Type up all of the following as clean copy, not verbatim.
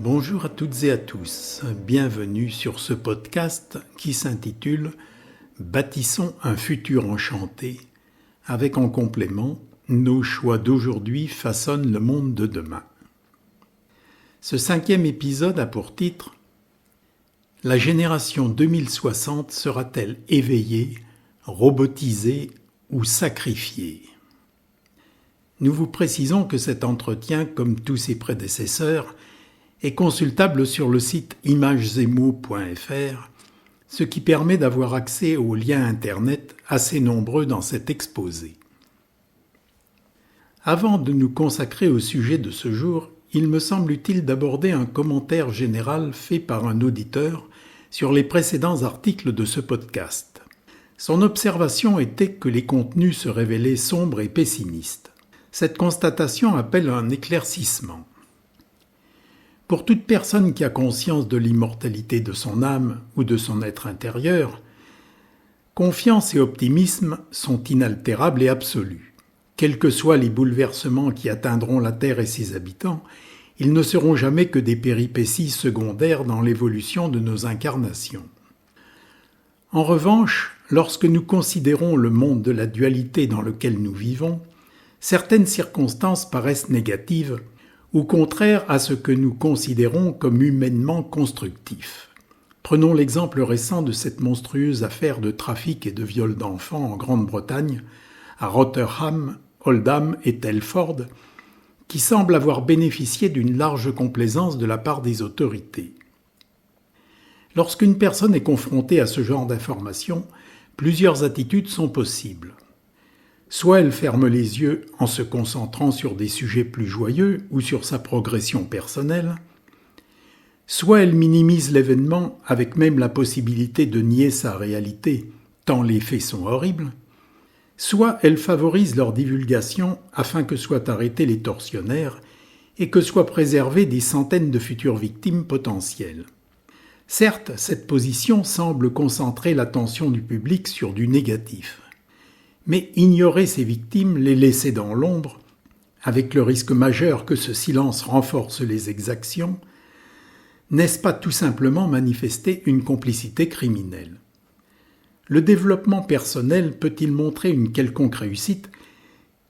Bonjour à toutes et à tous, bienvenue sur ce podcast qui s'intitule « Bâtissons un futur enchanté » avec en complément « Nos choix d'aujourd'hui façonnent le monde de demain ». Ce 5e épisode a pour titre « La génération 2060 sera-t-elle éveillée, robotisée ou sacrifiée ?» Nous vous précisons que cet entretien, comme tous ses prédécesseurs, est consultable sur le site imagesetmots.fr, ce qui permet d'avoir accès aux liens Internet assez nombreux dans cet exposé. Avant de nous consacrer au sujet de ce jour, il me semble utile d'aborder un commentaire général fait par un auditeur sur les précédents articles de ce podcast. Son observation était que les contenus se révélaient sombres et pessimistes. Cette constatation appelle un éclaircissement. Pour toute personne qui a conscience de l'immortalité de son âme ou de son être intérieur, confiance et optimisme sont inaltérables et absolus. Quels que soient les bouleversements qui atteindront la Terre et ses habitants, ils ne seront jamais que des péripéties secondaires dans l'évolution de nos incarnations. En revanche, lorsque nous considérons le monde de la dualité dans lequel nous vivons, certaines circonstances paraissent négatives ou contraires à ce que nous considérons comme humainement constructif. Prenons l'exemple récent de cette monstrueuse affaire de trafic et de viol d'enfants en Grande-Bretagne, à Rotherham, Oldham et Telford, qui semble avoir bénéficié d'une large complaisance de la part des autorités. Lorsqu'une personne est confrontée à ce genre d'informations, plusieurs attitudes sont possibles. Soit elle ferme les yeux en se concentrant sur des sujets plus joyeux ou sur sa progression personnelle, soit elle minimise l'événement avec même la possibilité de nier sa réalité, tant les faits sont horribles, soit elle favorise leur divulgation afin que soient arrêtés les tortionnaires et que soient préservées des centaines de futures victimes potentielles. Certes, cette position semble concentrer l'attention du public sur du négatif. Mais ignorer ces victimes, les laisser dans l'ombre, avec le risque majeur que ce silence renforce les exactions, n'est-ce pas tout simplement manifester une complicité criminelle ? Le développement personnel peut-il montrer une quelconque réussite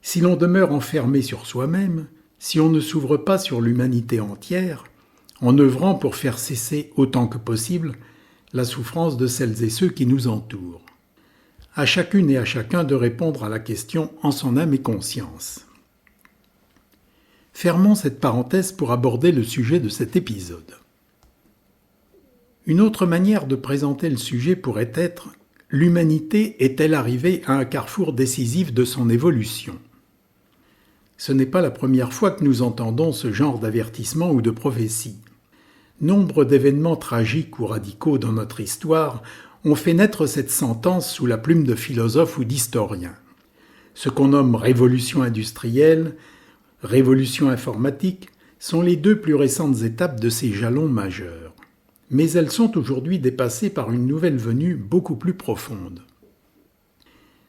si l'on demeure enfermé sur soi-même, si on ne s'ouvre pas sur l'humanité entière, en œuvrant pour faire cesser autant que possible la souffrance de celles et ceux qui nous entourent ? À chacune et à chacun de répondre à la question en son âme et conscience. Fermons cette parenthèse pour aborder le sujet de cet épisode. Une autre manière de présenter le sujet pourrait être « L'humanité est-elle arrivée à un carrefour décisif de son évolution ?» Ce n'est pas la première fois que nous entendons ce genre d'avertissement ou de prophétie. Nombre d'événements tragiques ou radicaux dans notre histoire ont fait naître cette sentence sous la plume de philosophes ou d'historiens. Ce qu'on nomme révolution industrielle, révolution informatique, sont les deux plus récentes étapes de ces jalons majeurs. Mais elles sont aujourd'hui dépassées par une nouvelle venue beaucoup plus profonde.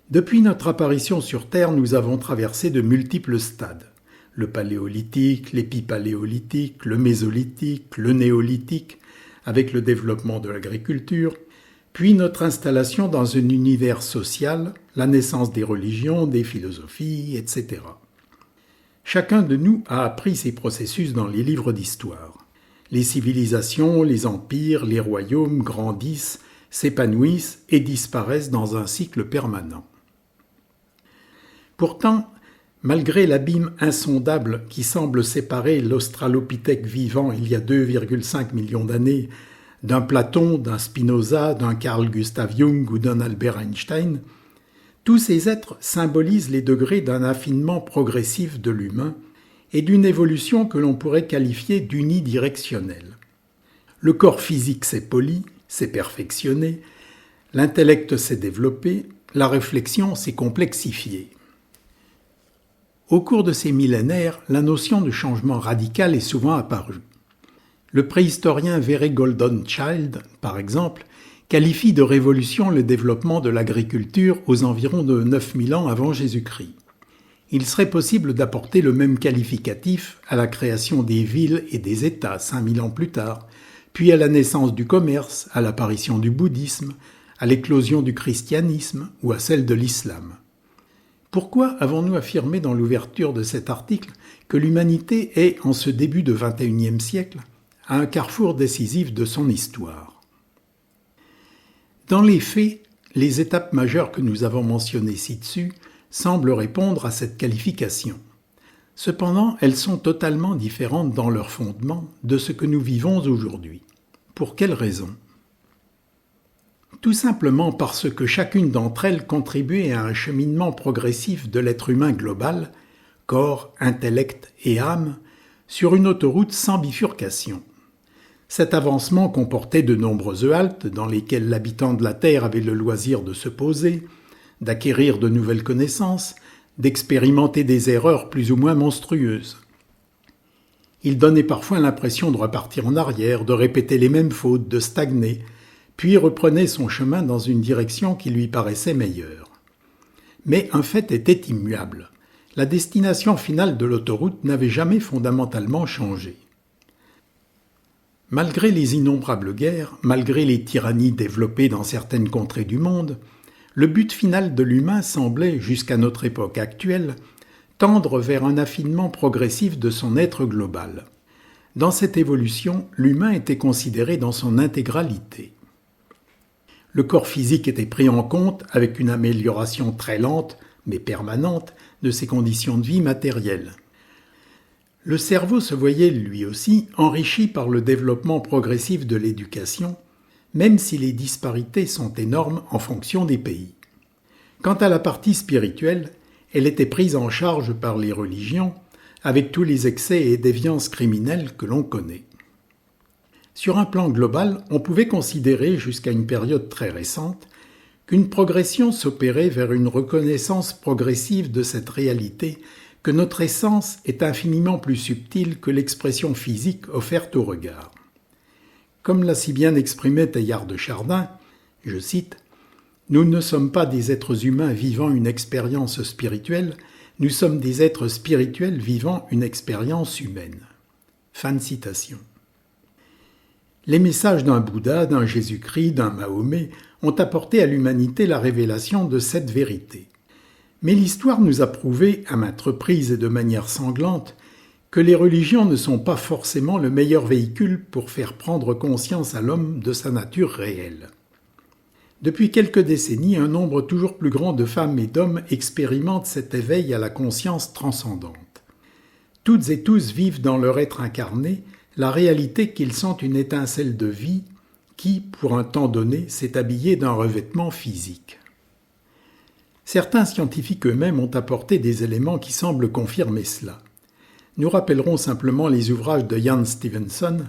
Depuis notre apparition sur Terre, nous avons traversé de multiples stades. Le paléolithique, l'épipaléolithique, le mésolithique, le néolithique, avec le développement de l'agriculture, puis notre installation dans un univers social, la naissance des religions, des philosophies, etc. Chacun de nous a appris ces processus dans les livres d'histoire. Les civilisations, les empires, les royaumes grandissent, s'épanouissent et disparaissent dans un cycle permanent. Pourtant, malgré l'abîme insondable qui semble séparer l'Australopithèque vivant il y a 2,5 millions d'années d'un Platon, d'un Spinoza, d'un Carl Gustav Jung ou d'un Albert Einstein, tous ces êtres symbolisent les degrés d'un affinement progressif de l'humain et d'une évolution que l'on pourrait qualifier d'unidirectionnelle. Le corps physique s'est poli, s'est perfectionné, l'intellect s'est développé, la réflexion s'est complexifiée. Au cours de ces millénaires, la notion de changement radical est souvent apparue. Le préhistorien Vere Golden Child, par exemple, qualifie de révolution le développement de l'agriculture aux environs de 9000 ans avant Jésus-Christ. il serait possible d'apporter le même qualificatif à la création des villes et des États 5000 ans plus tard, puis à la naissance du commerce, à l'apparition du bouddhisme, à l'éclosion du christianisme ou à celle de l'islam. Pourquoi avons-nous affirmé dans l'ouverture de cet article que l'humanité est, en ce début de XXIe siècle, à un carrefour décisif de son histoire? Dans les faits, les étapes majeures que nous avons mentionnées ci-dessus semblent répondre à cette qualification. Cependant, elles sont totalement différentes dans leur fondement de ce que nous vivons aujourd'hui. Pour quelles raisons ? Tout simplement parce que chacune d'entre elles contribuait à un cheminement progressif de l'être humain global, corps, intellect et âme, sur une autoroute sans bifurcation. Cet avancement comportait de nombreuses haltes dans lesquelles l'habitant de la Terre avait le loisir de se poser, d'acquérir de nouvelles connaissances, d'expérimenter des erreurs plus ou moins monstrueuses. Il donnait parfois l'impression de repartir en arrière, de répéter les mêmes fautes, de stagner, puis reprenait son chemin dans une direction qui lui paraissait meilleure. Mais un fait était immuable. La destination finale de l'autoroute n'avait jamais fondamentalement changé. Malgré les innombrables guerres, malgré les tyrannies développées dans certaines contrées du monde, le but final de l'humain semblait, jusqu'à notre époque actuelle, tendre vers un affinement progressif de son être global. Dans cette évolution, l'humain était considéré dans son intégralité. Le corps physique était pris en compte avec une amélioration très lente, mais permanente, de ses conditions de vie matérielles. Le cerveau se voyait, lui aussi, enrichi par le développement progressif de l'éducation, même si les disparités sont énormes en fonction des pays. Quant à la partie spirituelle, elle était prise en charge par les religions, avec tous les excès et déviances criminelles que l'on connaît. Sur un plan global, on pouvait considérer, jusqu'à une période très récente, qu'une progression s'opérait vers une reconnaissance progressive de cette réalité, que notre essence est infiniment plus subtile que l'expression physique offerte au regard. Comme l'a si bien exprimé Teilhard de Chardin, je cite, « Nous ne sommes pas des êtres humains vivant une expérience spirituelle, nous sommes des êtres spirituels vivant une expérience humaine. » Fin de citation. Les messages d'un Bouddha, d'un Jésus-Christ, d'un Mahomet ont apporté à l'humanité la révélation de cette vérité. Mais l'histoire nous a prouvé, à maintes reprises et de manière sanglante, que les religions ne sont pas forcément le meilleur véhicule pour faire prendre conscience à l'homme de sa nature réelle. Depuis quelques décennies, un nombre toujours plus grand de femmes et d'hommes expérimentent cet éveil à la conscience transcendante. Toutes et tous vivent dans leur être incarné la réalité qu'ils sont une étincelle de vie qui, pour un temps donné, s'est habillée d'un revêtement physique. Certains scientifiques eux-mêmes ont apporté des éléments qui semblent confirmer cela. Nous rappellerons simplement les ouvrages de Jan Stevenson,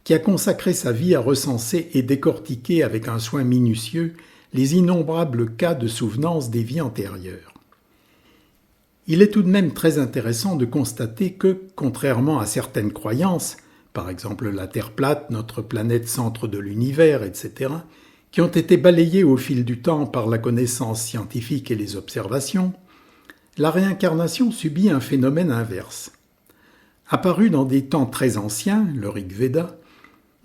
qui a consacré sa vie à recenser et décortiquer avec un soin minutieux les innombrables cas de souvenance des vies antérieures. Il est tout de même très intéressant de constater que, contrairement à certaines croyances, par exemple la Terre plate, notre planète centre de l'univers, etc., qui ont été balayées au fil du temps par la connaissance scientifique et les observations, la réincarnation subit un phénomène inverse. Apparue dans des temps très anciens, le Rig Veda,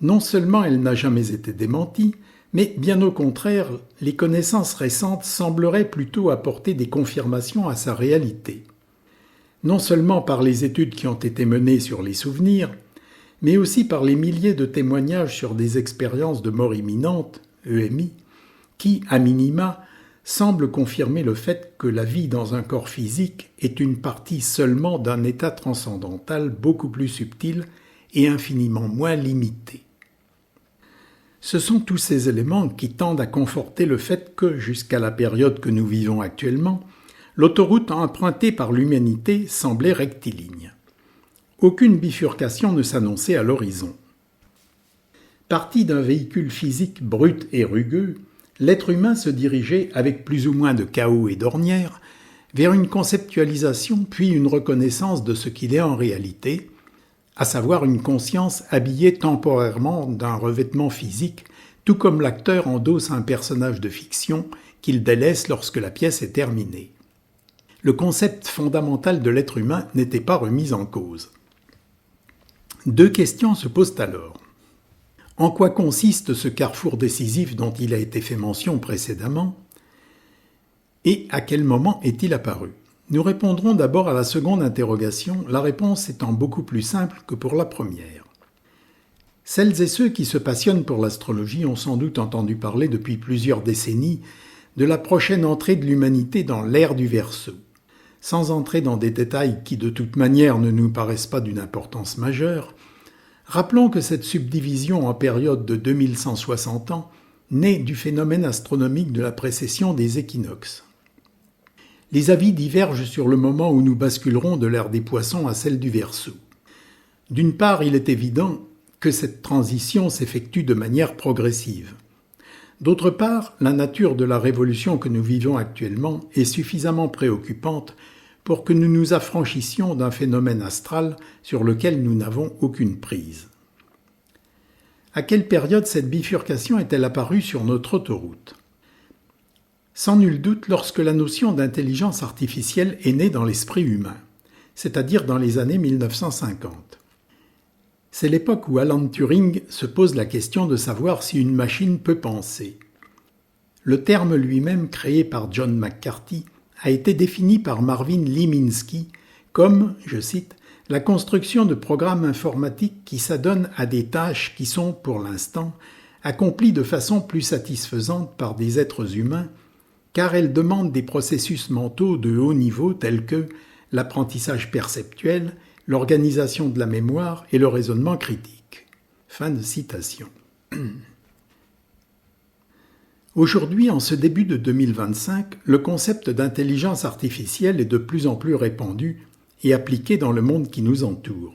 non seulement elle n'a jamais été démentie, mais bien au contraire, les connaissances récentes sembleraient plutôt apporter des confirmations à sa réalité. Non seulement par les études qui ont été menées sur les souvenirs, mais aussi par les milliers de témoignages sur des expériences de mort imminente, EMI, qui, à minima, semblent confirmer le fait que la vie dans un corps physique est une partie seulement d'un état transcendantal beaucoup plus subtil et infiniment moins limité. Ce sont tous ces éléments qui tendent à conforter le fait que, jusqu'à la période que nous vivons actuellement, l'autoroute empruntée par l'humanité semblait rectiligne. Aucune bifurcation ne s'annonçait à l'horizon. Parti d'un véhicule physique brut et rugueux, l'être humain se dirigeait, avec plus ou moins de chaos et d'ornières, vers une conceptualisation puis une reconnaissance de ce qu'il est en réalité, à savoir une conscience habillée temporairement d'un revêtement physique, tout comme l'acteur endosse un personnage de fiction qu'il délaisse lorsque la pièce est terminée. le concept fondamental de l'être humain n'était pas remis en cause. Deux questions se posent alors. En quoi consiste ce carrefour décisif dont il a été fait mention précédemment? Et à quel moment est-il apparu? Nous répondrons d'abord à la seconde interrogation, la réponse étant beaucoup plus simple que pour la première. Celles et ceux qui se passionnent pour l'astrologie ont sans doute entendu parler depuis plusieurs décennies de la prochaine entrée de l'humanité dans l'ère du Verseau. Sans entrer dans des détails qui de toute manière ne nous paraissent pas d'une importance majeure, rappelons que cette subdivision en période de 2160 ans naît du phénomène astronomique de la précession des équinoxes. Les avis divergent sur le moment où nous basculerons de l'ère des Poissons à celle du Verseau. D'une part, il est évident que cette transition s'effectue de manière progressive. D'autre part, la nature de la révolution que nous vivons actuellement est suffisamment préoccupante pour que nous nous affranchissions d'un phénomène astral sur lequel nous n'avons aucune prise. À quelle période cette bifurcation est-elle apparue sur notre autoroute? Sans nul doute lorsque la notion d'intelligence artificielle est née dans l'esprit humain, c'est-à-dire dans les années 1950. C'est l'époque où Alan Turing se pose la question de savoir si une machine peut penser. Le terme lui-même créé par John McCarthy a été défini par Marvin Lee Minsky comme, je cite, « la construction de programmes informatiques qui s'adonnent à des tâches qui sont, pour l'instant, accomplies de façon plus satisfaisante par des êtres humains, car elles demandent des processus mentaux de haut niveau tels que l'apprentissage perceptuel, l'organisation de la mémoire et le raisonnement critique. » Fin de citation. Aujourd'hui, en ce début de 2025, le concept d'intelligence artificielle est de plus en plus répandu et appliqué dans le monde qui nous entoure.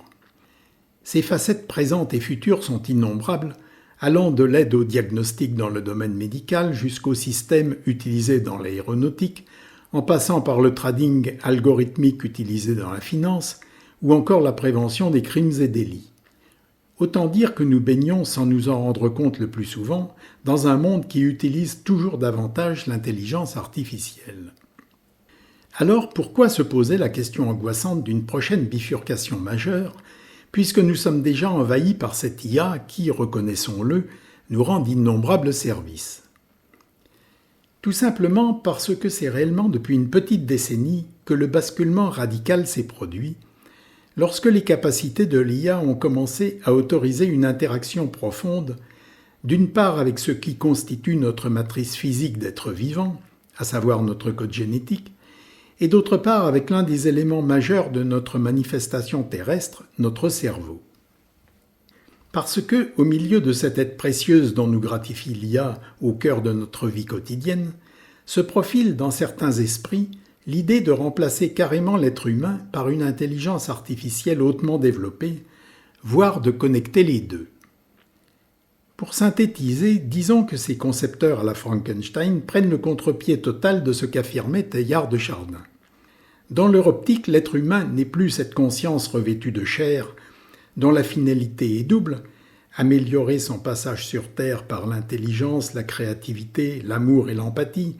Ses facettes présentes et futures sont innombrables, allant de l'aide au diagnostic dans le domaine médical jusqu'aux systèmes utilisés dans l'aéronautique, en passant par le trading algorithmique utilisé dans la finance, ou encore la prévention des crimes et délits. Autant dire que nous baignons, sans nous en rendre compte le plus souvent, dans un monde qui utilise toujours davantage l'intelligence artificielle. Alors pourquoi se poser la question angoissante d'une prochaine bifurcation majeure, puisque nous sommes déjà envahis par cette IA qui, reconnaissons-le, nous rend d'innombrables services? Tout simplement parce que c'est réellement depuis une petite décennie que le basculement radical s'est produit, lorsque les capacités de l'IA ont commencé à autoriser une interaction profonde, d'une part avec ce qui constitue notre matrice physique d'être vivant, à savoir notre code génétique, et d'autre part avec l'un des éléments majeurs de notre manifestation terrestre, notre cerveau. Parce que, au milieu de cette aide précieuse dont nous gratifie l'IA au cœur de notre vie quotidienne, se profile dans certains esprits l'idée de remplacer carrément l'être humain par une intelligence artificielle hautement développée, voire de connecter les deux. Pour synthétiser, disons que ces concepteurs à la Frankenstein prennent le contre-pied total de ce qu'affirmait Teilhard de Chardin. Dans leur optique, l'être humain n'est plus cette conscience revêtue de chair, dont la finalité est double, améliorer son passage sur Terre par l'intelligence, la créativité, l'amour et l'empathie,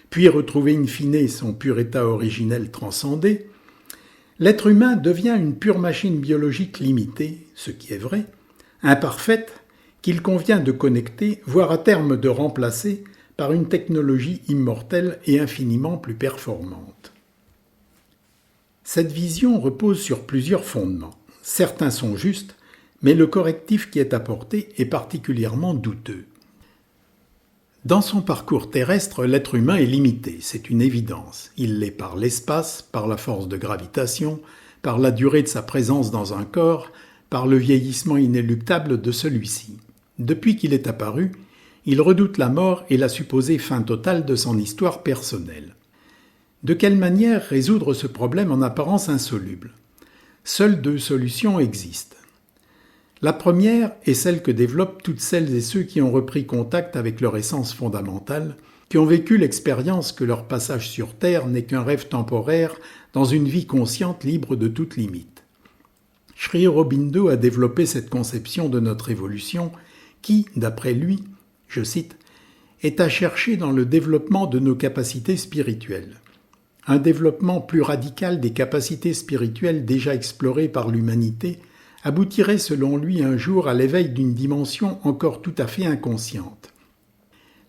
puis retrouver in fine son pur état originel transcendé, l'être humain devient une pure machine biologique limitée, ce qui est vrai, imparfaite, qu'il convient de connecter, voire à terme de remplacer, par une technologie immortelle et infiniment plus performante. Cette vision repose sur plusieurs fondements. Certains sont justes, mais le correctif qui est apporté est particulièrement douteux. Dans son parcours terrestre, l'être humain est limité, c'est une évidence. Il l'est par l'espace, par la force de gravitation, par la durée de sa présence dans un corps, par le vieillissement inéluctable de celui-ci. Depuis qu'il est apparu, il redoute la mort et la supposée fin totale de son histoire personnelle. De quelle manière résoudre ce problème en apparence insoluble? Seules deux solutions existent. La première est celle que développent toutes celles et ceux qui ont repris contact avec leur essence fondamentale, qui ont vécu l'expérience que leur passage sur Terre n'est qu'un rêve temporaire dans une vie consciente libre de toute limite. Sri Aurobindo a développé cette conception de notre évolution qui, d'après lui, je cite, « est à chercher dans le développement de nos capacités spirituelles ». un développement plus radical des capacités spirituelles déjà explorées par l'humanité aboutirait selon lui un jour à l'éveil d'une dimension encore tout à fait inconsciente.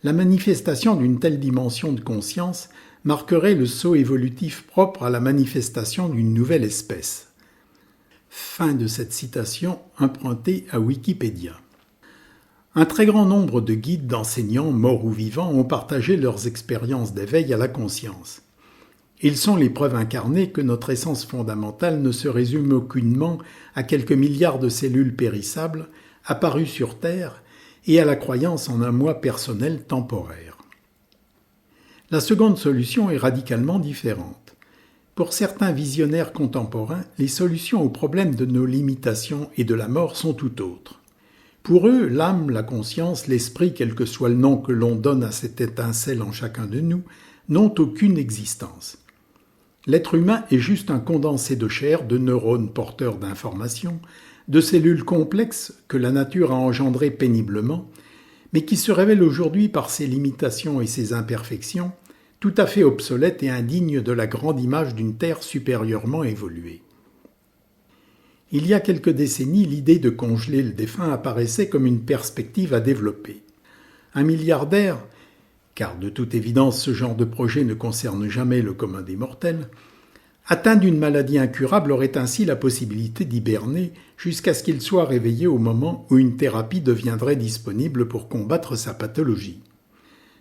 La manifestation d'une telle dimension de conscience marquerait le saut évolutif propre à la manifestation d'une nouvelle espèce. Fin de cette citation empruntée à Wikipédia. Un très grand nombre de guides d'enseignants, morts ou vivants, ont partagé leurs expériences d'éveil à la conscience. Ils sont les preuves incarnées que notre essence fondamentale ne se résume aucunement à quelques milliards de cellules périssables apparues sur Terre et à la croyance en un moi personnel temporaire. La seconde solution est radicalement différente. Pour certains visionnaires contemporains, les solutions aux problèmes de nos limitations et de la mort sont tout autres. Pour eux, l'âme, la conscience, l'esprit, quel que soit le nom que l'on donne à cette étincelle en chacun de nous, n'ont aucune existence. L'être humain est juste un condensé de chair, de neurones porteurs d'informations, de cellules complexes que la nature a engendrées péniblement, mais qui se révèle aujourd'hui par ses limitations et ses imperfections, tout à fait obsolètes et indignes de la grande image d'une Terre supérieurement évoluée. Il y a quelques décennies, l'idée de congeler le défunt apparaissait comme une perspective à développer. Un milliardaire, car de toute évidence ce genre de projet ne concerne jamais le commun des mortels, atteint d'une maladie incurable aurait ainsi la possibilité d'hiberner jusqu'à ce qu'il soit réveillé au moment où une thérapie deviendrait disponible pour combattre sa pathologie.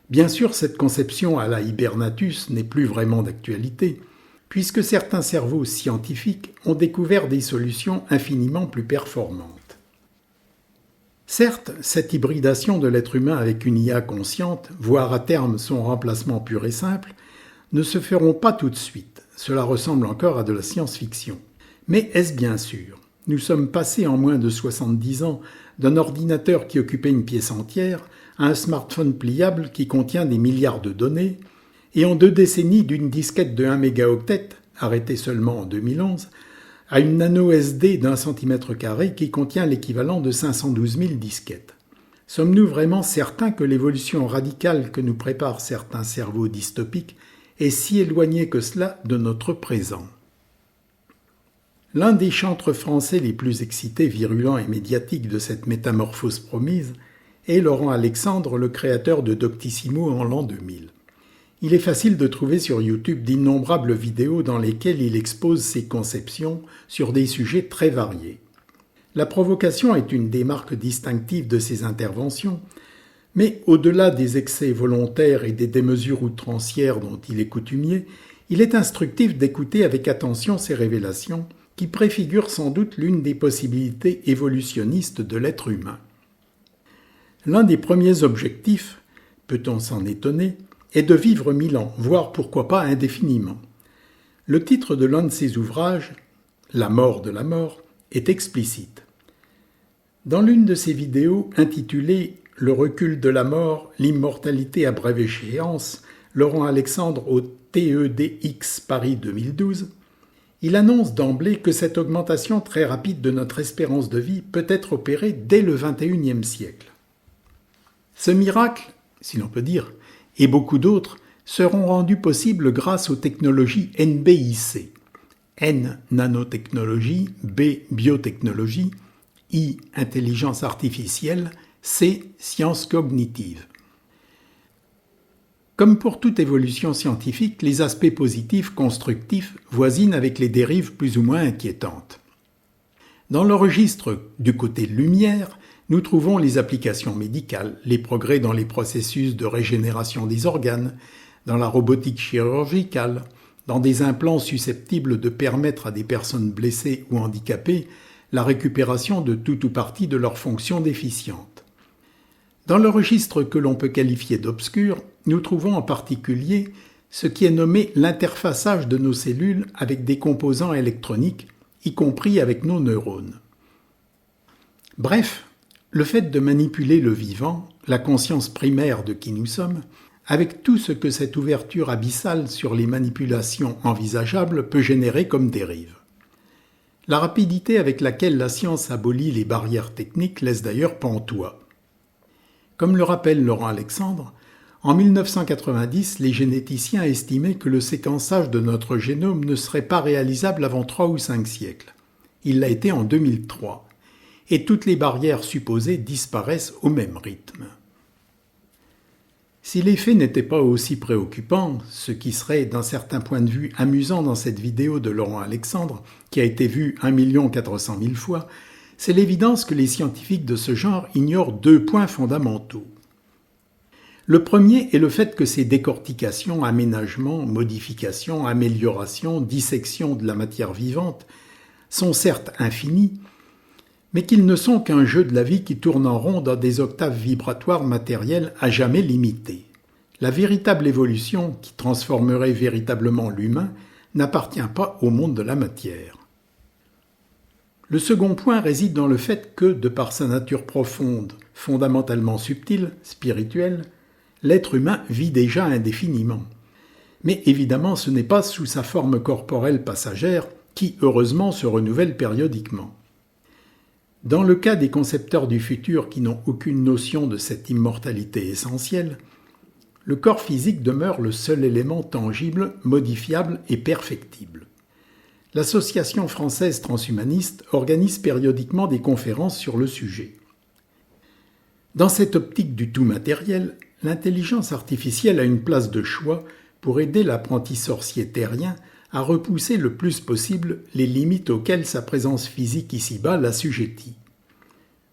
Bien sûr, cette conception à la hibernatus n'est plus vraiment d'actualité, puisque certains cerveaux scientifiques ont découvert des solutions infiniment plus performantes. Certes, cette hybridation de l'être humain avec une IA consciente, voire à terme son remplacement pur et simple, ne se feront pas tout de suite. Cela ressemble encore à de la science-fiction. Mais est-ce bien sûr ? Nous sommes passés en moins de 70 ans d'un ordinateur qui occupait une pièce entière à un smartphone pliable qui contient des milliards de données, et en 2 décennies d'une disquette de 1 mégaoctet, arrêtée seulement en 2011, à une nano SD d'1 cm² qui contient l'équivalent de 512 000 disquettes. Sommes-nous vraiment certains que l'évolution radicale que nous préparent certains cerveaux dystopiques est si éloignée que cela de notre présent ? L'un des chantres français les plus excités, virulents et médiatiques de cette métamorphose promise est Laurent Alexandre, le créateur de Doctissimo en l'an 2000. Il est facile de trouver sur YouTube d'innombrables vidéos dans lesquelles il expose ses conceptions sur des sujets très variés. La provocation est une des marques distinctives de ses interventions, mais au-delà des excès volontaires et des démesures outrancières dont il est coutumier, il est instructif d'écouter avec attention ces révélations qui préfigurent sans doute l'une des possibilités évolutionnistes de l'être humain. L'un des premiers objectifs, peut-on s'en étonner, est de vivre 1000 ans, voire pourquoi pas indéfiniment. Le titre de l'un de ses ouvrages, « La mort de la mort », est explicite. Dans l'une de ses vidéos intitulée « Le recul de la mort, l'immortalité à brève échéance », Laurent Alexandre au TEDx Paris 2012, il annonce d'emblée que cette augmentation très rapide de notre espérance de vie peut être opérée dès le XXIe siècle. Ce miracle, si l'on peut dire, et beaucoup d'autres seront rendus possibles grâce aux technologies NBIC. N, nanotechnologie, B, biotechnologie, I, intelligence artificielle, C, sciences cognitives. Comme pour toute évolution scientifique, les aspects positifs, constructifs, voisinent avec les dérives plus ou moins inquiétantes. Dans le registre du côté lumière, nous trouvons les applications médicales, les progrès dans les processus de régénération des organes, dans la robotique chirurgicale, dans des implants susceptibles de permettre à des personnes blessées ou handicapées la récupération de tout ou partie de leurs fonctions déficientes. Dans le registre que l'on peut qualifier d'obscur, nous trouvons en particulier ce qui est nommé l'interfaçage de nos cellules avec des composants électroniques, y compris avec nos neurones. Bref, le fait de manipuler le vivant, la conscience primaire de qui nous sommes, avec tout ce que cette ouverture abyssale sur les manipulations envisageables peut générer comme dérive. La rapidité avec laquelle la science abolit les barrières techniques laisse d'ailleurs pantois. Comme le rappelle Laurent Alexandre, En 1990, les généticiens estimaient que le séquençage de notre génome ne serait pas réalisable avant 3 ou 5 siècles. Il l'a été en 2003. Et toutes les barrières supposées disparaissent au même rythme. Si les faits n'étaient pas aussi préoccupants, ce qui serait d'un certain point de vue amusant dans cette vidéo de Laurent Alexandre, qui a été vue 1 400 000 fois, c'est l'évidence que les scientifiques de ce genre ignorent 2 points fondamentaux. Le premier est le fait que ces décortications, aménagements, modifications, améliorations, dissections de la matière vivante sont certes infinis, mais qu'ils ne sont qu'un jeu de la vie qui tourne en rond dans des octaves vibratoires matérielles à jamais limitées. La véritable évolution qui transformerait véritablement l'humain n'appartient pas au monde de la matière. Le second point réside dans le fait que, de par sa nature profonde, fondamentalement subtile, spirituelle, l'être humain vit déjà indéfiniment. Mais évidemment, ce n'est pas sous sa forme corporelle passagère qui, heureusement, se renouvelle périodiquement. Dans le cas des concepteurs du futur qui n'ont aucune notion de cette immortalité essentielle, le corps physique demeure le seul élément tangible, modifiable et perfectible. L'Association française transhumaniste organise périodiquement des conférences sur le sujet. Dans cette optique du tout matériel, l'intelligence artificielle a une place de choix pour aider l'apprenti sorcier terrien à repousser le plus possible les limites auxquelles sa présence physique ici-bas l'assujettit.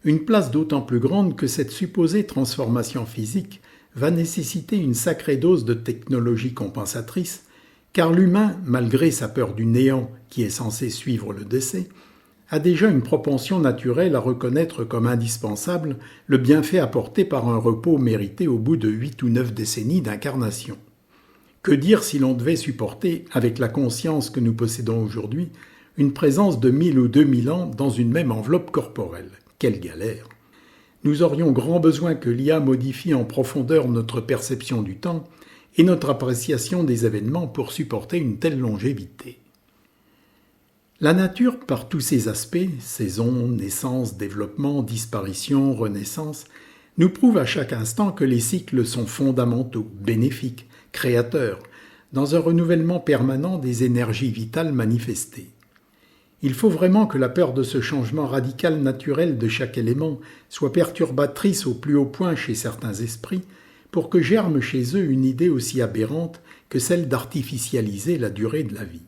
Une place d'autant plus grande que cette supposée transformation physique va nécessiter une sacrée dose de technologie compensatrice, car l'humain, malgré sa peur du néant qui est censé suivre le décès, a déjà une propension naturelle à reconnaître comme indispensable le bienfait apporté par un repos mérité au bout de 8 ou 9 décennies d'incarnation. Que dire si l'on devait supporter, avec la conscience que nous possédons aujourd'hui, une présence de 1000 ou 2000 ans dans une même enveloppe corporelle? Quelle galère! Nous aurions grand besoin que l'IA modifie en profondeur notre perception du temps et notre appréciation des événements pour supporter une telle longévité. La nature, par tous ses aspects, saison, naissance, développement, disparition, renaissance, nous prouve à chaque instant que les cycles sont fondamentaux, bénéfiques, créateurs, dans un renouvellement permanent des énergies vitales manifestées. Il faut vraiment que la peur de ce changement radical naturel de chaque élément soit perturbatrice au plus haut point chez certains esprits pour que germe chez eux une idée aussi aberrante que celle d'artificialiser la durée de la vie.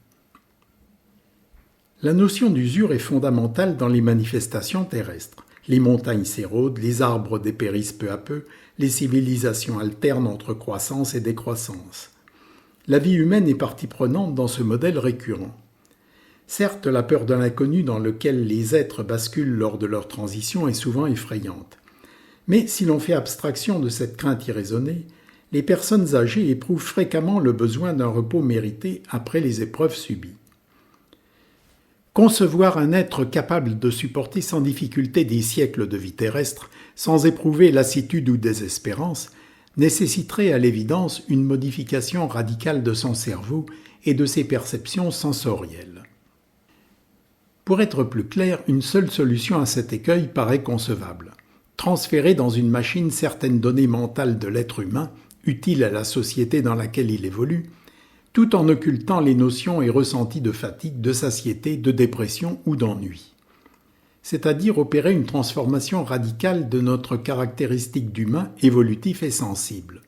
La notion d'usure est fondamentale dans les manifestations terrestres. Les montagnes s'érodent, les arbres dépérissent peu à peu, les civilisations alternent entre croissance et décroissance. La vie humaine est partie prenante dans ce modèle récurrent. Certes, la peur de l'inconnu dans lequel les êtres basculent lors de leur transition est souvent effrayante. Mais si l'on fait abstraction de cette crainte irraisonnée, les personnes âgées éprouvent fréquemment le besoin d'un repos mérité après les épreuves subies. Concevoir un être capable de supporter sans difficulté des siècles de vie terrestre, sans éprouver lassitude ou désespérance, nécessiterait à l'évidence une modification radicale de son cerveau et de ses perceptions sensorielles. Pour être plus clair, une seule solution à cet écueil paraît concevable. Transférer dans une machine certaines données mentales de l'être humain, utiles à la société dans laquelle il évolue, tout en occultant les notions et ressentis de fatigue, de satiété, de dépression ou d'ennui. C'est-à-dire opérer une transformation radicale de notre caractéristique d'humain évolutif et sensible.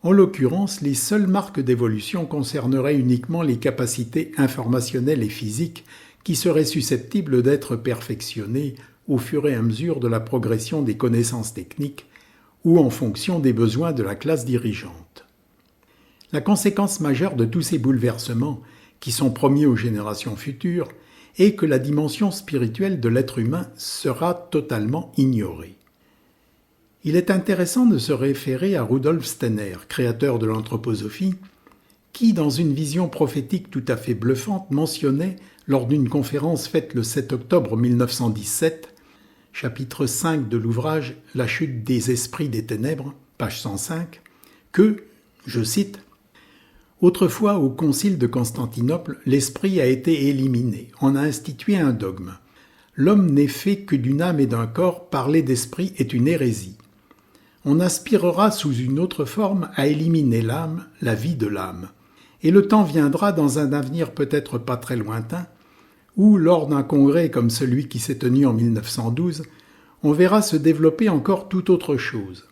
En l'occurrence, les seules marques d'évolution concerneraient uniquement les capacités informationnelles et physiques qui seraient susceptibles d'être perfectionnées au fur et à mesure de la progression des connaissances techniques ou en fonction des besoins de la classe dirigeante. La conséquence majeure de tous ces bouleversements, qui sont promis aux générations futures, est que la dimension spirituelle de l'être humain sera totalement ignorée. Il est intéressant de se référer à Rudolf Steiner, créateur de l'anthroposophie, qui, dans une vision prophétique tout à fait bluffante, mentionnait, lors d'une conférence faite le 7 octobre 1917, chapitre 5 de l'ouvrage « La chute des esprits des ténèbres », page 105, que, je cite, « Autrefois, au concile de Constantinople, l'esprit a été éliminé, on a institué un dogme. L'homme n'est fait que d'une âme et d'un corps, parler d'esprit est une hérésie. on aspirera sous une autre forme à éliminer l'âme, la vie de l'âme. Et le temps viendra dans un avenir peut-être pas très lointain, où, lors d'un congrès comme celui qui s'est tenu en 1912, on verra se développer encore tout autre chose,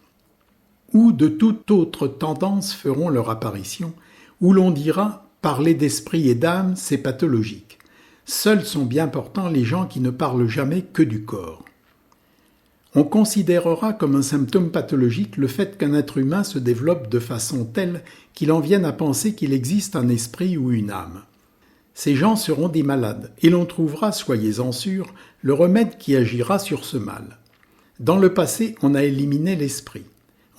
où de toute autre tendance feront leur apparition, où l'on dira « parler d'esprit et d'âme, c'est pathologique ». Seuls sont bien portants les gens qui ne parlent jamais que du corps. On considérera comme un symptôme pathologique le fait qu'un être humain se développe de façon telle qu'il en vienne à penser qu'il existe un esprit ou une âme. Ces gens seront des malades, et l'on trouvera, soyez-en sûrs, le remède qui agira sur ce mal. Dans le passé, on a éliminé l'esprit.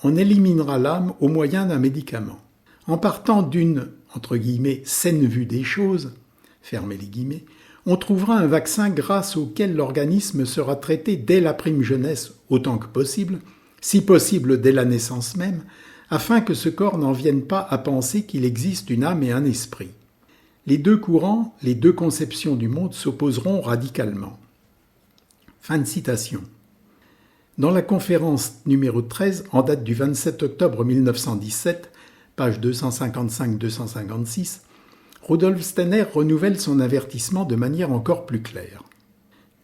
On éliminera l'âme au moyen d'un médicament. En partant d'une, entre guillemets, saine vue des choses, fermez les guillemets, on trouvera un vaccin grâce auquel l'organisme sera traité dès la prime jeunesse autant que possible, si possible dès la naissance même, afin que ce corps n'en vienne pas à penser qu'il existe une âme et un esprit. Les deux courants, les deux conceptions du monde s'opposeront radicalement. Fin de citation. Dans la conférence numéro 13, en date du 27 octobre 1917, page 255-256, Rudolf Steiner renouvelle son avertissement de manière encore plus claire.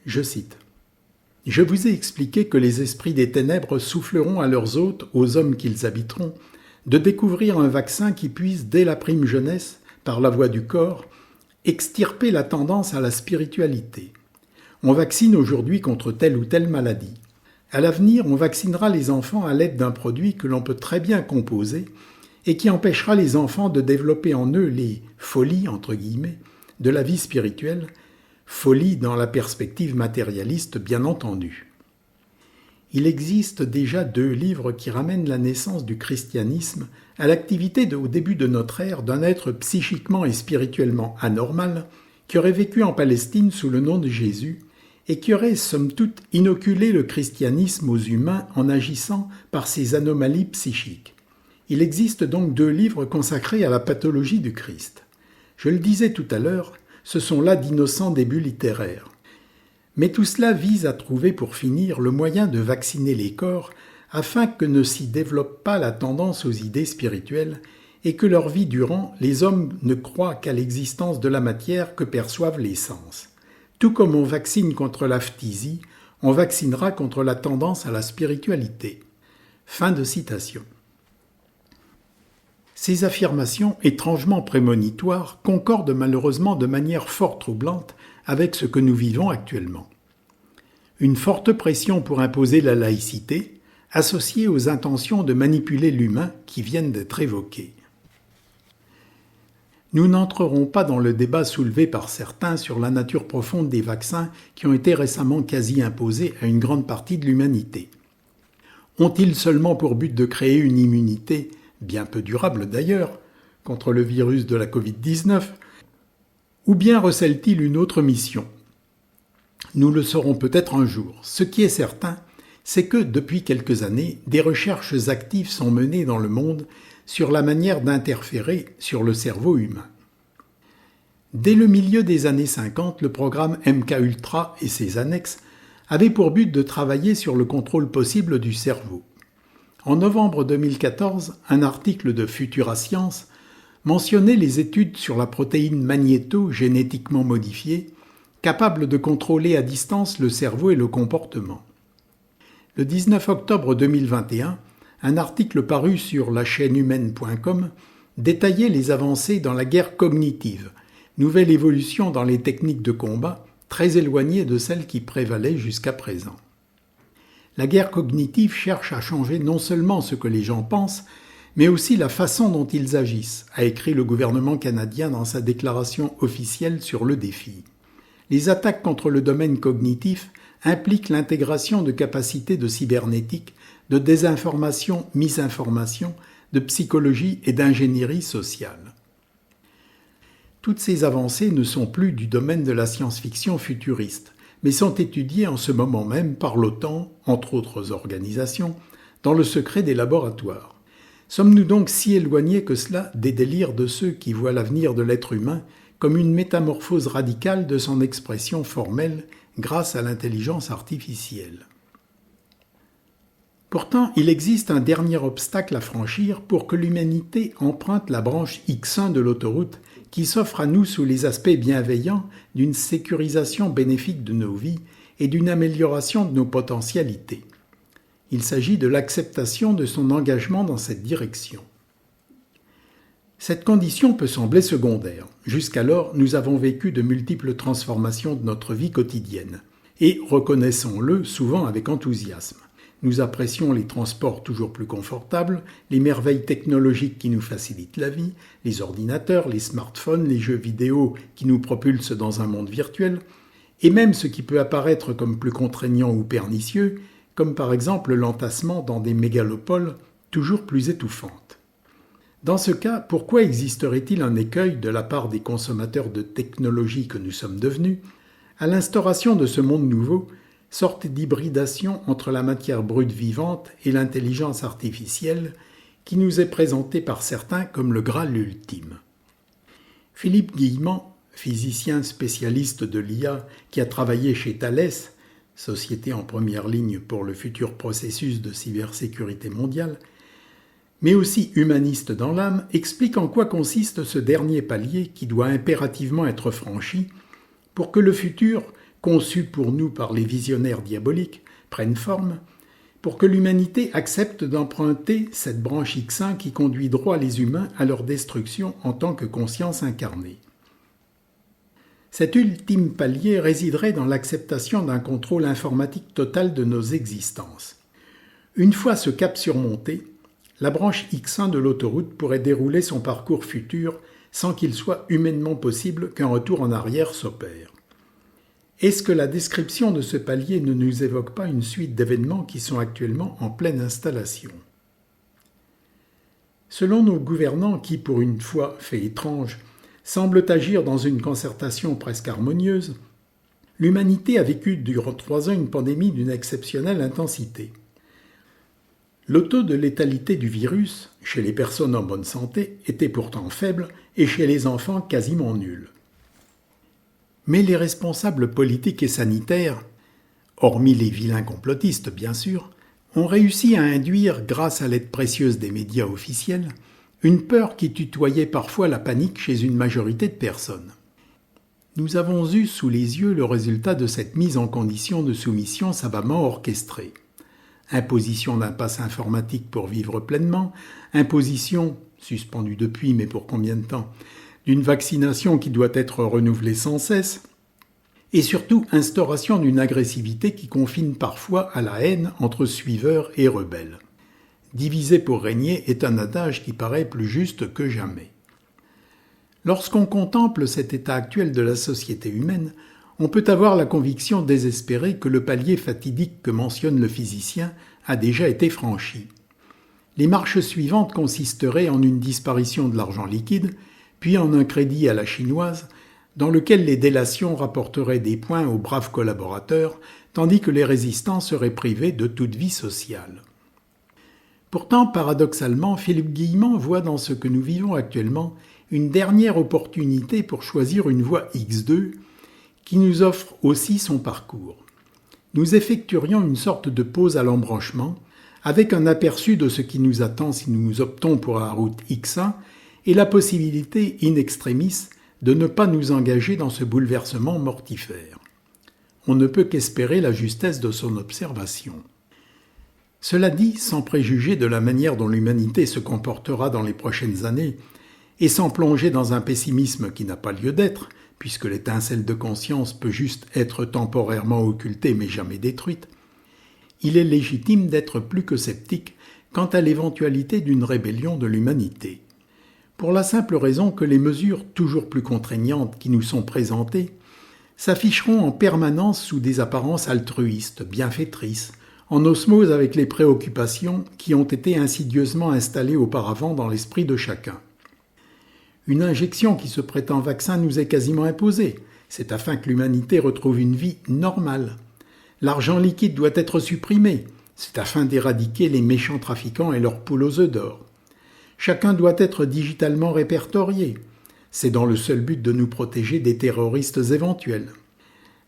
Je cite. « Je vous ai expliqué que les esprits des ténèbres souffleront à leurs hôtes, aux hommes qu'ils habiteront, de découvrir un vaccin qui puisse, dès la prime jeunesse, par la voie du corps, extirper la tendance à la spiritualité. On vaccine aujourd'hui contre telle ou telle maladie. À l'avenir, on vaccinera les enfants à l'aide d'un produit que l'on peut très bien composer et qui empêchera les enfants de développer en eux les « folies » entre guillemets, de la vie spirituelle, folie dans la perspective matérialiste bien entendu. Il existe déjà 2 livres qui ramènent la naissance du christianisme à l'activité au début de notre ère d'un être psychiquement et spirituellement anormal qui aurait vécu en Palestine sous le nom de Jésus et qui aurait somme toute inoculé le christianisme aux humains en agissant par ses anomalies psychiques. Il existe donc 2 livres consacrés à la pathologie du Christ. Je le disais tout à l'heure, ce sont là d'innocents débuts littéraires. Mais tout cela vise à trouver pour finir le moyen de vacciner les corps afin que ne s'y développe pas la tendance aux idées spirituelles et que leur vie durant, les hommes ne croient qu'à l'existence de la matière que perçoivent les sens. Tout comme on vaccine contre la phtisie, on vaccinera contre la tendance à la spiritualité. » Fin de citation. Ces affirmations étrangement prémonitoires concordent malheureusement de manière fort troublante avec ce que nous vivons actuellement. Une forte pression pour imposer la laïcité, associée aux intentions de manipuler l'humain qui viennent d'être évoquées. Nous n'entrerons pas dans le débat soulevé par certains sur la nature profonde des vaccins qui ont été récemment quasi imposés à une grande partie de l'humanité. Ont-ils seulement pour but de créer une immunité, bien peu durable d'ailleurs, contre le virus de la Covid-19, ou bien recèlent-ils une autre mission ? Nous le saurons peut-être un jour. Ce qui est certain, c'est que depuis quelques années, des recherches actives sont menées dans le monde sur la manière d'interférer sur le cerveau humain. Dès le milieu des années 50, le programme MKUltra et ses annexes avaient pour but de travailler sur le contrôle possible du cerveau. En novembre 2014, un article de Futura Science mentionnait les études sur la protéine magnéto génétiquement modifiée, capable de contrôler à distance le cerveau et le comportement. Le 19 octobre 2021, un article paru sur la chaîne humaine.com détaillait les avancées dans la guerre cognitive, nouvelle évolution dans les techniques de combat très éloignée de celles qui prévalaient jusqu'à présent. La guerre cognitive cherche à changer non seulement ce que les gens pensent, mais aussi la façon dont ils agissent, a écrit le gouvernement canadien dans sa déclaration officielle sur le défi. Les attaques contre le domaine cognitif impliquent l'intégration de capacités de cybernétique, de désinformation, misinformation, de psychologie et d'ingénierie sociale. Toutes ces avancées ne sont plus du domaine de la science-fiction futuriste, mais sont étudiées en ce moment même par l'OTAN, entre autres organisations, dans le secret des laboratoires. Sommes-nous donc si éloignés que cela des délires de ceux qui voient l'avenir de l'être humain comme une métamorphose radicale de son expression formelle grâce à l'intelligence artificielle ? Pourtant, il existe un dernier obstacle à franchir pour que l'humanité emprunte la branche X1 de l'autoroute qui s'offre à nous sous les aspects bienveillants d'une sécurisation bénéfique de nos vies et d'une amélioration de nos potentialités. Il s'agit de l'acceptation de son engagement dans cette direction. Cette condition peut sembler secondaire. Jusqu'alors, nous avons vécu de multiples transformations de notre vie quotidienne. Et, reconnaissons-le, souvent avec enthousiasme. Nous apprécions les transports toujours plus confortables, les merveilles technologiques qui nous facilitent la vie, les ordinateurs, les smartphones, les jeux vidéo qui nous propulsent dans un monde virtuel, et même ce qui peut apparaître comme plus contraignant ou pernicieux, comme par exemple l'entassement dans des mégalopoles toujours plus étouffantes. Dans ce cas, pourquoi existerait-il un écueil de la part des consommateurs de technologie que nous sommes devenus à l'instauration de ce monde nouveau, sorte d'hybridation entre la matière brute vivante et l'intelligence artificielle qui nous est présentée par certains comme le Graal ultime. Philippe Guillemant, physicien spécialiste de l'IA qui a travaillé chez Thales, société en première ligne pour le futur processus de cybersécurité mondiale, mais aussi humaniste dans l'âme, explique en quoi consiste ce dernier palier qui doit impérativement être franchi pour que le futur, conçu pour nous par les visionnaires diaboliques, prenne forme, pour que l'humanité accepte d'emprunter cette branche X1 qui conduit droit les humains à leur destruction en tant que conscience incarnée. Cet ultime palier résiderait dans l'acceptation d'un contrôle informatique total de nos existences. Une fois ce cap surmonté, la branche X1 de l'autoroute pourrait dérouler son parcours futur sans qu'il soit humainement possible qu'un retour en arrière s'opère. Est-ce que la description de ce palier ne nous évoque pas une suite d'événements qui sont actuellement en pleine installation ? Selon nos gouvernants qui, pour une fois, fait étrange, semblent agir dans une concertation presque harmonieuse, l'humanité a vécu durant 3 ans une pandémie d'une exceptionnelle intensité. Le taux de létalité du virus, chez les personnes en bonne santé, était pourtant faible et chez les enfants quasiment nul. Mais les responsables politiques et sanitaires, hormis les vilains complotistes bien sûr, ont réussi à induire, grâce à l'aide précieuse des médias officiels, une peur qui tutoyait parfois la panique chez une majorité de personnes. Nous avons eu sous les yeux le résultat de cette mise en condition de soumission savamment orchestrée. Imposition d'un pass informatique pour vivre pleinement, imposition, suspendue depuis mais pour combien de temps, d'une vaccination qui doit être renouvelée sans cesse, et surtout instauration d'une agressivité qui confine parfois à la haine entre suiveurs et rebelles. Diviser pour régner est un adage qui paraît plus juste que jamais. Lorsqu'on contemple cet état actuel de la société humaine, on peut avoir la conviction désespérée que le palier fatidique que mentionne le physicien a déjà été franchi. Les marches suivantes consisteraient en une disparition de l'argent liquide, puis en un crédit à la chinoise, dans lequel les délations rapporteraient des points aux braves collaborateurs, tandis que les résistants seraient privés de toute vie sociale. Pourtant, paradoxalement, Philippe Guillemant voit dans ce que nous vivons actuellement une dernière opportunité pour choisir une voie X2 qui nous offre aussi son parcours. Nous effectuerions une sorte de pause à l'embranchement, avec un aperçu de ce qui nous attend si nous optons pour la route X1 et la possibilité in extremis de ne pas nous engager dans ce bouleversement mortifère. On ne peut qu'espérer la justesse de son observation. Cela dit, sans préjuger de la manière dont l'humanité se comportera dans les prochaines années, et sans plonger dans un pessimisme qui n'a pas lieu d'être, puisque l'étincelle de conscience peut juste être temporairement occultée mais jamais détruite, il est légitime d'être plus que sceptique quant à l'éventualité d'une rébellion de l'humanité. Pour la simple raison que les mesures toujours plus contraignantes qui nous sont présentées s'afficheront en permanence sous des apparences altruistes, bienfaitrices, en osmose avec les préoccupations qui ont été insidieusement installées auparavant dans l'esprit de chacun. Une injection qui se prétend vaccin nous est quasiment imposée. C'est afin que l'humanité retrouve une vie normale. L'argent liquide doit être supprimé. C'est afin d'éradiquer les méchants trafiquants et leurs poules aux œufs d'or. Chacun doit être digitalement répertorié. C'est dans le seul but de nous protéger des terroristes éventuels.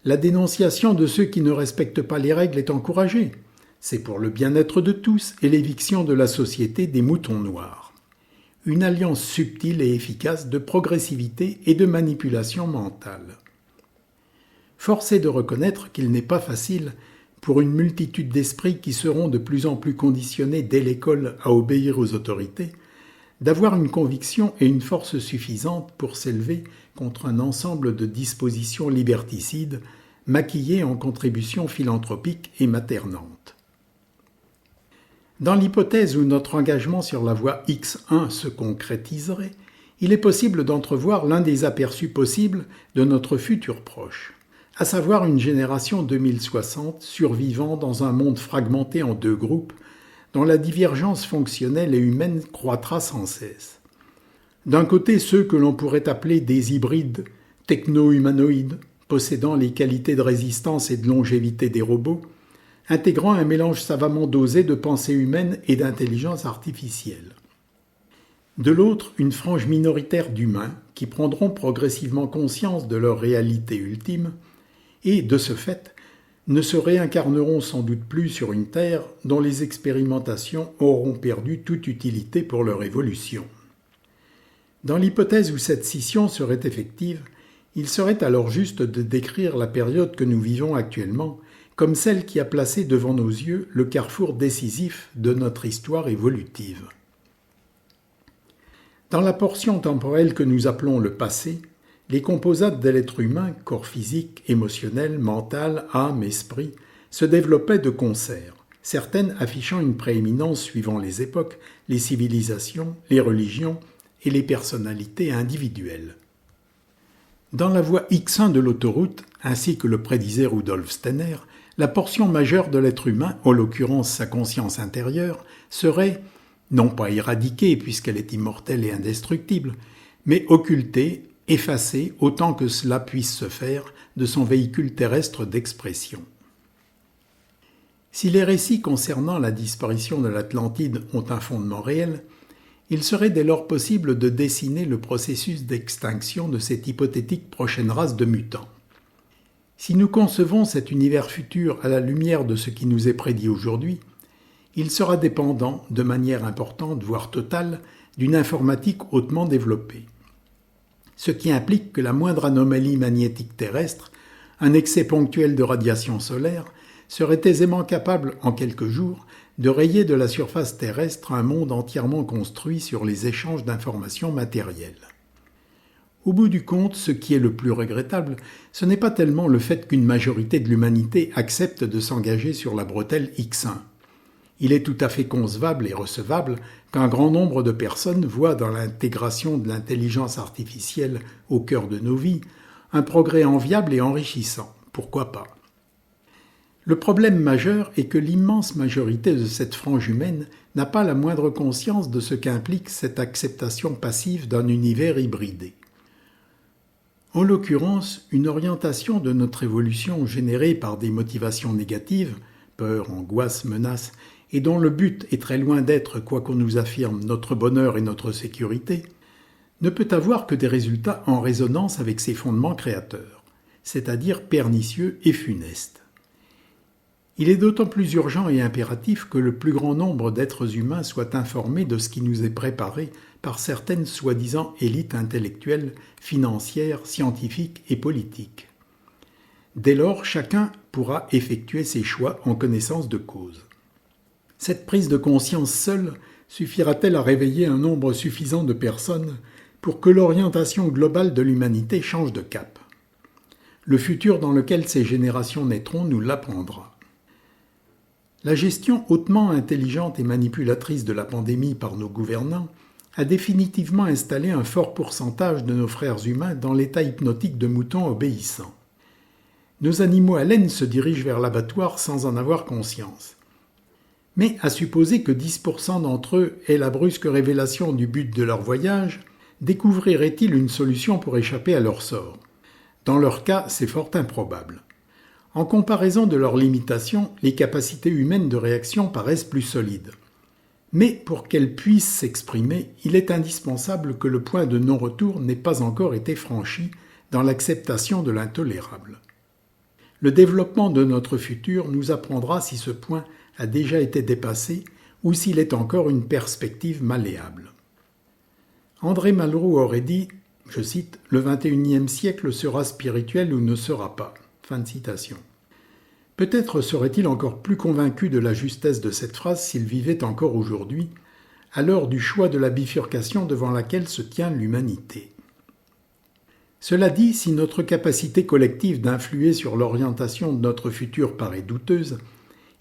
La dénonciation de ceux qui ne respectent pas les règles est encouragée. C'est pour le bien-être de tous et l'éviction de la société des moutons noirs. Une alliance subtile et efficace de progressivité et de manipulation mentale. Force est de reconnaître qu'il n'est pas facile, pour une multitude d'esprits qui seront de plus en plus conditionnés dès l'école à obéir aux autorités, d'avoir une conviction et une force suffisantes pour s'élever contre un ensemble de dispositions liberticides, maquillées en contributions philanthropiques et maternantes. Dans l'hypothèse où notre engagement sur la voie X1 se concrétiserait, il est possible d'entrevoir l'un des aperçus possibles de notre futur proche, à savoir une génération 2060 survivant dans un monde fragmenté en deux groupes, dont la divergence fonctionnelle et humaine croîtra sans cesse. D'un côté, ceux que l'on pourrait appeler des hybrides techno-humanoïdes, possédant les qualités de résistance et de longévité des robots, intégrant un mélange savamment dosé de pensée humaine et d'intelligence artificielle. De l'autre, une frange minoritaire d'humains qui prendront progressivement conscience de leur réalité ultime et, de ce fait, ne se réincarneront sans doute plus sur une Terre dont les expérimentations auront perdu toute utilité pour leur évolution. Dans l'hypothèse où cette scission serait effective, il serait alors juste de décrire la période que nous vivons actuellement comme celle qui a placé devant nos yeux le carrefour décisif de notre histoire évolutive. Dans la portion temporelle que nous appelons le passé, les composantes de l'être humain, corps physique, émotionnel, mental, âme, esprit, se développaient de concert, certaines affichant une prééminence suivant les époques, les civilisations, les religions et les personnalités individuelles. Dans la voie X1 de l'autoroute, ainsi que le prédisait Rudolf Steiner, la portion majeure de l'être humain, en l'occurrence sa conscience intérieure, serait, non pas éradiquée puisqu'elle est immortelle et indestructible, mais occultée, effacée autant que cela puisse se faire de son véhicule terrestre d'expression. Si les récits concernant la disparition de l'Atlantide ont un fondement réel, il serait dès lors possible de dessiner le processus d'extinction de cette hypothétique prochaine race de mutants. Si nous concevons cet univers futur à la lumière de ce qui nous est prédit aujourd'hui, il sera dépendant, de manière importante, voire totale, d'une informatique hautement développée. Ce qui implique que la moindre anomalie magnétique terrestre, un excès ponctuel de radiation solaire, serait aisément capable, en quelques jours, de rayer de la surface terrestre un monde entièrement construit sur les échanges d'informations matérielles. Au bout du compte, ce qui est le plus regrettable, ce n'est pas tellement le fait qu'une majorité de l'humanité accepte de s'engager sur la bretelle X1. Il est tout à fait concevable et recevable qu'un grand nombre de personnes voient dans l'intégration de l'intelligence artificielle au cœur de nos vies un progrès enviable et enrichissant. Pourquoi pas ? Le problème majeur est que l'immense majorité de cette frange humaine n'a pas la moindre conscience de ce qu'implique cette acceptation passive d'un univers hybridé. En l'occurrence, une orientation de notre évolution générée par des motivations négatives, peur, angoisse, menace, et dont le but est très loin d'être, quoi qu'on nous affirme, notre bonheur et notre sécurité, ne peut avoir que des résultats en résonance avec ses fondements créateurs, c'est-à-dire pernicieux et funestes. Il est d'autant plus urgent et impératif que le plus grand nombre d'êtres humains soient informés de ce qui nous est préparé par certaines soi-disant élites intellectuelles, financières, scientifiques et politiques. Dès lors, chacun pourra effectuer ses choix en connaissance de cause. Cette prise de conscience seule suffira-t-elle à réveiller un nombre suffisant de personnes pour que l'orientation globale de l'humanité change de cap ? Le futur dans lequel ces générations naîtront nous l'apprendra. La gestion hautement intelligente et manipulatrice de la pandémie par nos gouvernants a définitivement installé un fort pourcentage de nos frères humains dans l'état hypnotique de moutons obéissants. Nos animaux à laine se dirigent vers l'abattoir sans en avoir conscience. Mais à supposer que 10% d'entre eux aient la brusque révélation du but de leur voyage, découvriraient-ils une solution pour échapper à leur sort ? Dans leur cas, c'est fort improbable. En comparaison de leurs limitations, les capacités humaines de réaction paraissent plus solides. Mais pour qu'elles puissent s'exprimer, il est indispensable que le point de non-retour n'ait pas encore été franchi dans l'acceptation de l'intolérable. Le développement de notre futur nous apprendra si ce point a déjà été dépassé ou s'il est encore une perspective malléable. André Malraux aurait dit, je cite, « Le XXIe siècle sera spirituel ou ne sera pas ». Fin de citation. Peut-être serait-il encore plus convaincu de la justesse de cette phrase s'il vivait encore aujourd'hui, à l'heure du choix de la bifurcation devant laquelle se tient l'humanité. Cela dit, si notre capacité collective d'influer sur l'orientation de notre futur paraît douteuse,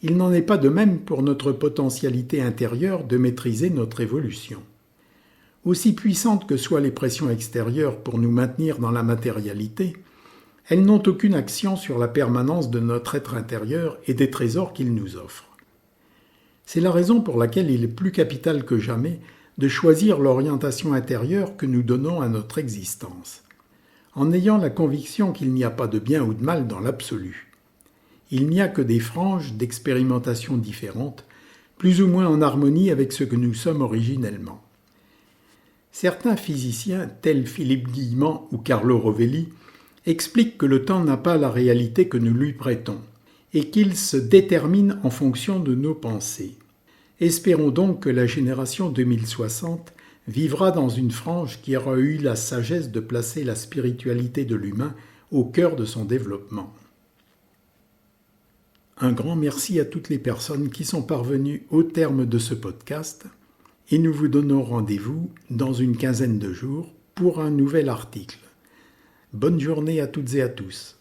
il n'en est pas de même pour notre potentialité intérieure de maîtriser notre évolution. Aussi puissantes que soient les pressions extérieures pour nous maintenir dans la matérialité, elles n'ont aucune action sur la permanence de notre être intérieur et des trésors qu'il nous offre. C'est la raison pour laquelle il est plus capital que jamais de choisir l'orientation intérieure que nous donnons à notre existence, en ayant la conviction qu'il n'y a pas de bien ou de mal dans l'absolu. Il n'y a que des franges d'expérimentation différentes, plus ou moins en harmonie avec ce que nous sommes originellement. Certains physiciens, tels Philippe Guillemant ou Carlo Rovelli, expliquent que le temps n'a pas la réalité que nous lui prêtons, et qu'il se détermine en fonction de nos pensées. Espérons donc que la génération 2060 vivra dans une frange qui aura eu la sagesse de placer la spiritualité de l'humain au cœur de son développement. Un grand merci à toutes les personnes qui sont parvenues au terme de ce podcast et nous vous donnons rendez-vous dans une quinzaine de jours pour un nouvel article. Bonne journée à toutes et à tous.